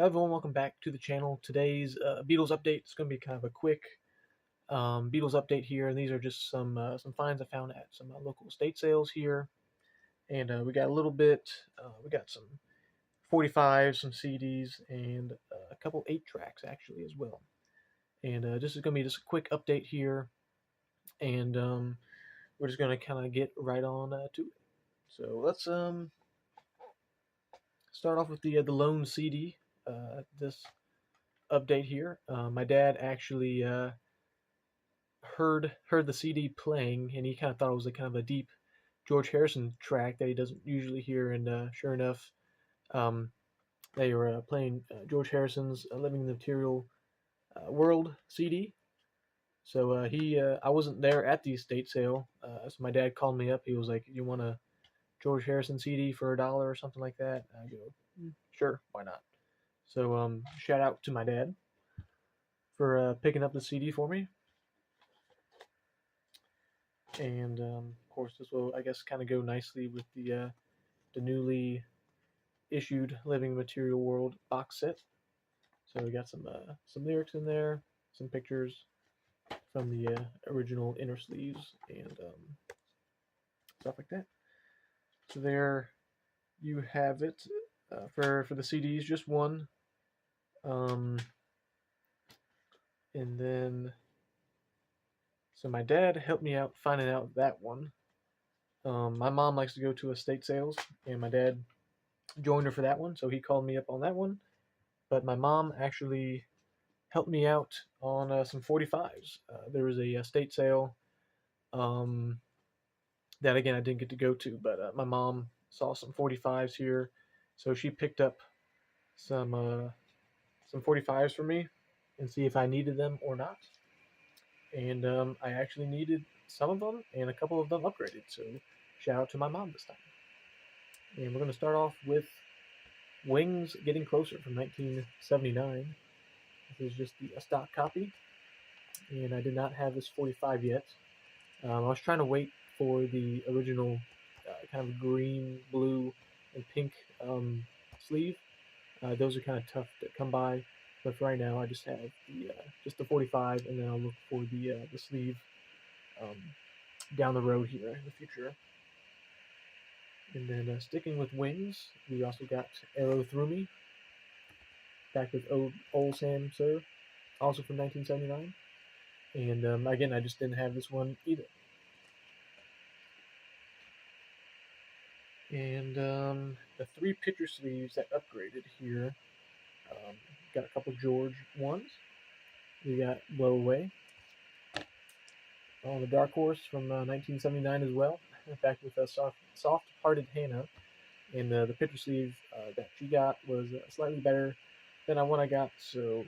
Hello everyone, welcome back to the channel. Today's Beatles update is going to be kind of a quick Beatles update here, and these are just some finds I found at some local estate sales here. And we got a little bit, we got some 45s, some CDs, and a couple 8 tracks actually as well. And this is going to be just a quick update here, and we're just going to kind of get right on to it. So let's start off with the lone CD. This update here. My dad actually heard the CD playing, and he kind of thought it was a kind of a deep George Harrison track that he doesn't usually hear. And sure enough, um, they were playing George Harrison's "Living the Material World" CD. So I wasn't there at the estate sale, so my dad called me up. He was like, "You want a George Harrison CD for $1 or something like that?" I go, "Sure, why not?" So shout out to my dad for picking up the CD for me. And of course, this will, I guess, kind of go nicely with the newly issued Living Material World box set. So we got some lyrics in there, some pictures from the original inner sleeves, and stuff like that. So there you have it for the CDs, just one. And then, so my dad helped me out finding out that one. My mom likes to go to estate sales, and my dad joined her for that one, so he called me up on that one. But my mom actually helped me out on some 45s. There was a estate sale um, that, again, I didn't get to go to, but my mom saw some 45s here, so she picked up some 45s for me and see if I needed them or not. And I actually needed some of them, and a couple of them upgraded. So shout out to my mom this time. And we're going to start off with Wings Getting Closer from 1979. This is just the stock copy, and I did not have this 45 yet. I was trying to wait for the original kind of green, blue, and pink sleeve. Those are kind of tough to come by, but for right now, I just have just the 45, and then I'll look for the sleeve um, down the road here in the future. And then sticking with Wings, we also got Arrow Through Me, back with Old Sam Sir, also from 1979. And again, I just didn't have this one either. And the 3 picture sleeves that upgraded here, got a couple George ones. We got Blow Away on the Dark Horse from 1979 as well, back with a soft-hearted Hannah. And the picture sleeve that she got was slightly better than the one I got, so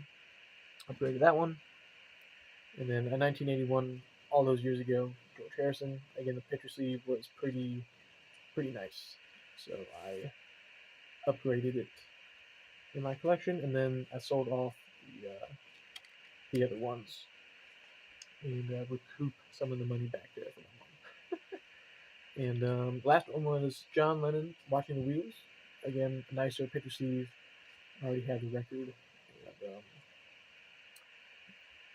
upgraded that one. And then a 1981, all those years ago, George Harrison. Again, the picture sleeve was pretty nice, so I upgraded it in my collection, and then I sold off the other ones and recoup some of the money back there for my mom. And last one was John Lennon, Watching the Wheels. Again, a nicer picture sleeve. I already have the record. And,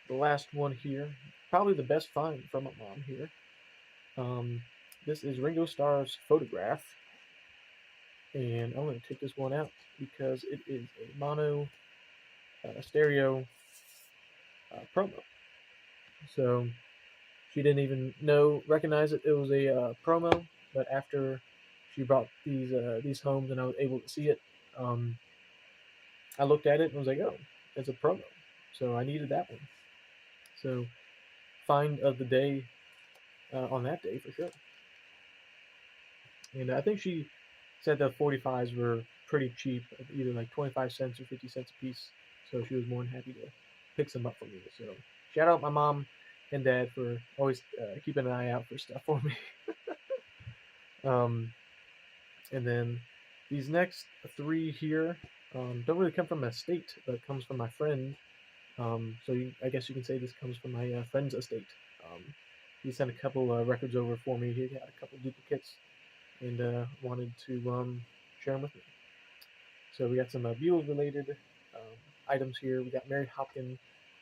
the last one here, probably the best find from my mom here. This is Ringo Starr's Photograph, and I'm going to take this one out because it is a mono stereo promo. So she didn't even recognize it was a promo, but after she brought these homes and I was able to see it, I looked at it and was like, oh, it's a promo. So I needed that one. So find of the day on that day for sure. And I think she said the 45s were pretty cheap, either like 25 cents or 50 cents a piece. So she was more than happy to pick some up for me. So shout out my mom and dad for always keeping an eye out for stuff for me. And then these next 3 here don't really come from my estate, but it comes from my friend. I guess you can say this comes from my friend's estate. He sent a couple records over for me. He had a couple duplicates and wanted to share them with me. So we got some Beatles related items here. We got Mary Hopkin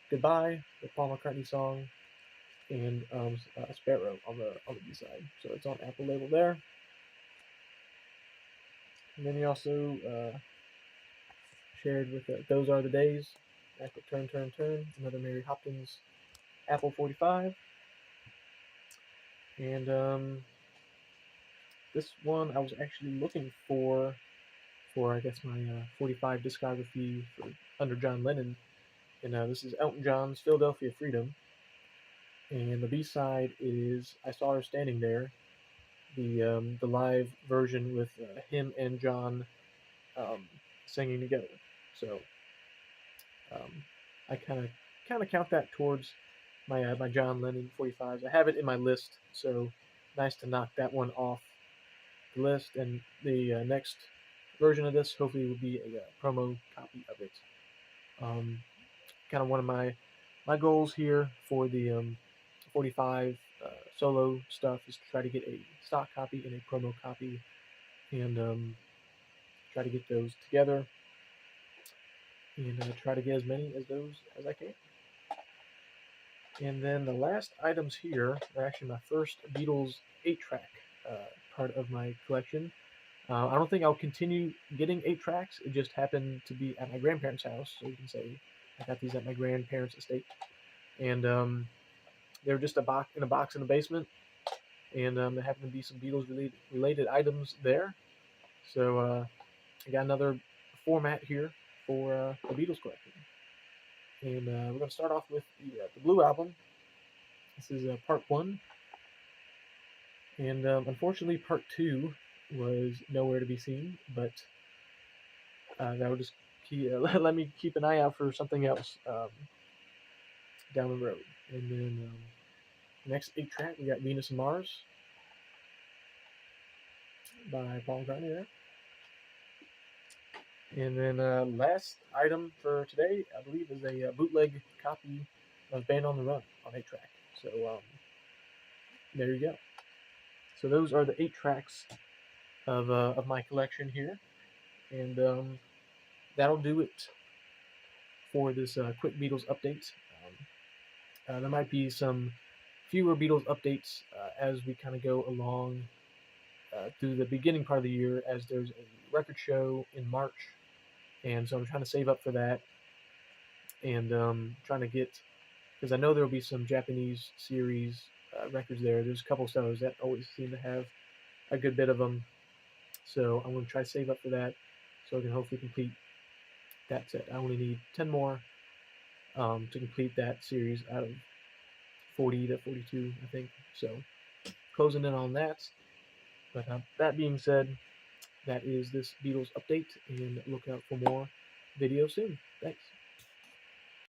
Goodbye, the Paul McCartney song, and Sparrow on the B side. So it's on Apple label there. And then he also shared with Those Are the Days, Apple Turn Turn Turn, another Mary Hopkins Apple 45. And this one I was actually looking for I guess my 45 discography for under John Lennon. And this is Elton John's Philadelphia Freedom. And the B side is I Saw Her Standing There, the live version with him and John um, singing together. So um, I kind of count that towards my John Lennon 45s. I have it in my list, so nice to knock that one off the list. And the next version of this hopefully will be a promo copy of it. Kind of one of my goals here for the 45 solo stuff is to try to get a stock copy and a promo copy, and try to get those together, and try to get as many as those as I can. And then the last items here are actually my first Beatles 8-track part of my collection. I don't think I'll continue getting 8 tracks. It just happened to be at my grandparents' house, so you can say I got these at my grandparents' estate, and they were just a box in the basement, and there happened to be some Beatles related items there. So I got another format here for the Beatles collection, and we're gonna start off with the Blue Album. This is part 1, and unfortunately part 2 was nowhere to be seen, but that would just let me keep an eye out for something else down the road. And then next 8-track we got Venus and Mars by Paul McCartney there. And then last item for today, I believe, is a bootleg copy of Band on the Run on 8-track. So there you go. So those are the 8 tracks of my collection here, and that'll do it for this quick Beatles update. There might be some fewer Beatles updates as we kind of go along through the beginning part of the year, as there's a record show in March, and so I'm trying to save up for that, and trying to get, because I know there will be some Japanese series records there. There's a couple sellers that always seem to have a good bit of them, so I'm going to try to save up for that so I can hopefully complete that set. I only need 10 more to complete that series out of 40 to 42, I think. So closing in on that. But that being said, that is this Beatles update, and look out for more videos soon. Thanks.